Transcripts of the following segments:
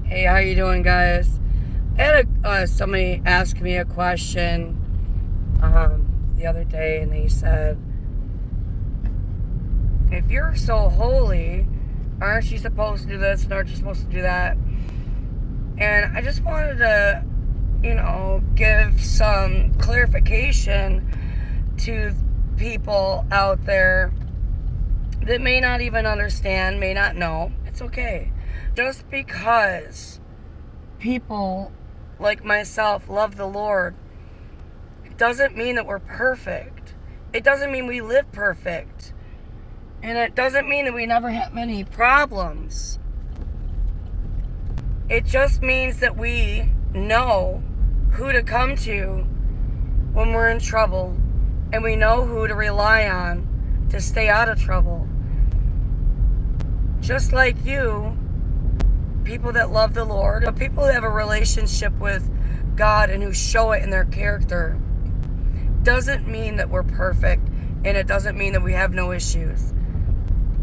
Hey, how you doing, guys? I had somebody ask me a question the other day, and they said, if you're so holy, aren't you supposed to do this and aren't you supposed to do that? And I just wanted to, give some clarification to people out there that may not even understand, may not know. It's okay. Just because people like myself love the Lord, it doesn't mean that we're perfect. It doesn't mean we live perfect. And it doesn't mean that we never have any problems. It just means that we know who to come to when we're in trouble, and we know who to rely on to stay out of trouble. Just like you, people that love the Lord, but people that have a relationship with God and who show it in their character, doesn't mean that we're perfect, and it doesn't mean that we have no issues.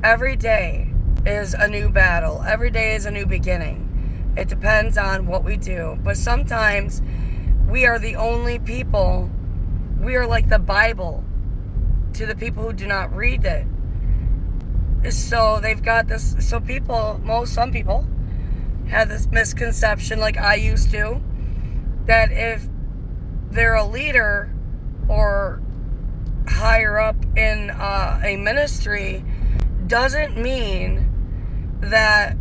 Every day is a new battle. Every day is a new beginning. It depends on what we do. But sometimes we are the only people, we are like the Bible to the people who do not read it. So they've got this, some people have this misconception, like I used to, that if they're a leader or higher up in a ministry, doesn't mean that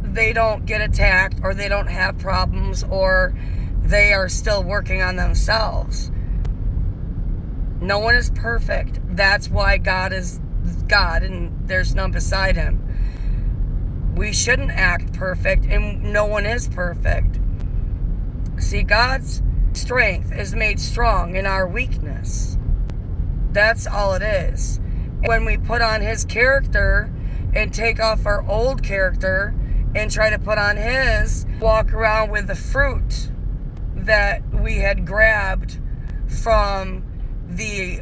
they don't get attacked or they don't have problems or they are still working on themselves. No one is perfect. That's why God is God and there's none beside him. We shouldn't act perfect, and no one is perfect. See, God's strength is made strong in our weakness. That's all it is. When we put on his character and take off our old character and try to put on his, walk around with the fruit that we had grabbed from the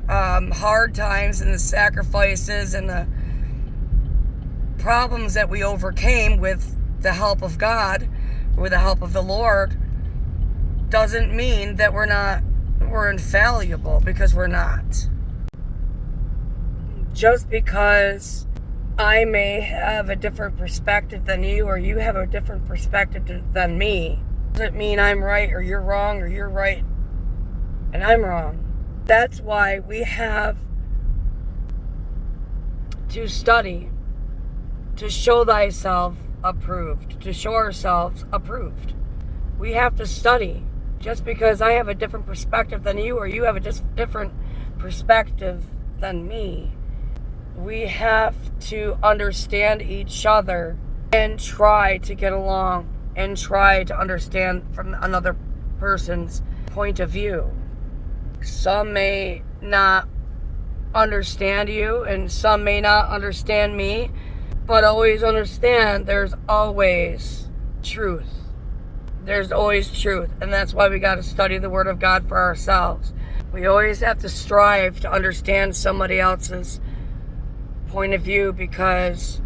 hard times and the sacrifices and the problems that we overcame with the help of God, with the help of the Lord, doesn't mean that we're infallible, because we're not. Just because I may have a different perspective than you, or you have a different perspective than me, doesn't mean I'm right or you're wrong, or you're right and I'm wrong. That's why we have to study to show thyself approved, to show ourselves approved. We have to study. Just because I have a different perspective than you, or you have a different perspective than me, we have to understand each other and try to get along and try to understand from another person's point of view. Some may not understand you and some may not understand me, but always understand there's always truth. There's always truth, and that's why we got to study the Word of God for ourselves. We always have to strive to understand somebody else's point of view, because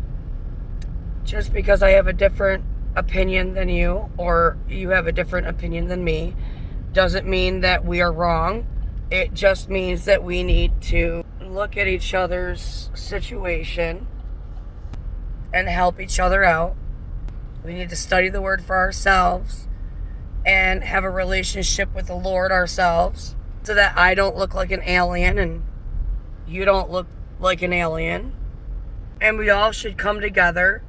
just because I have a different opinion than you, or you have a different opinion than me, doesn't mean that we are wrong. It just means that we need to look at each other's situation and help each other out. We need to study the Word for ourselves and have a relationship with the Lord ourselves, so that I don't look like an alien and you don't look like an alien. And we all should come together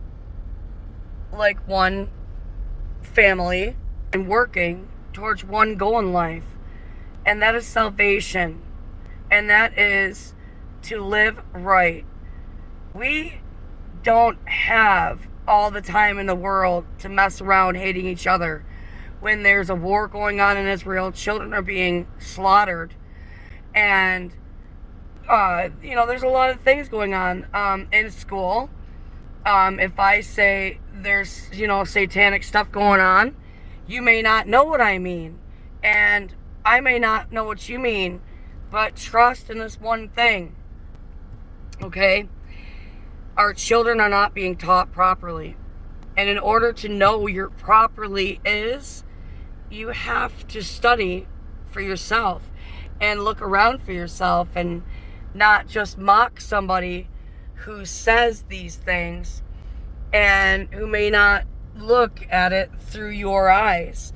like one family and working towards one goal in life. And that is salvation. And that is to live right. We don't have all the time in the world to mess around hating each other. When there's a war going on in Israel, children are being slaughtered, and there's a lot of things going on in school. If I say there's satanic stuff going on, you may not know what I mean, and I may not know what you mean, but trust in this one thing, okay? Our children are not being taught properly. And in order to know where your properly is, you have to study for yourself and look around for yourself and not just mock somebody who says these things and who may not look at it through your eyes.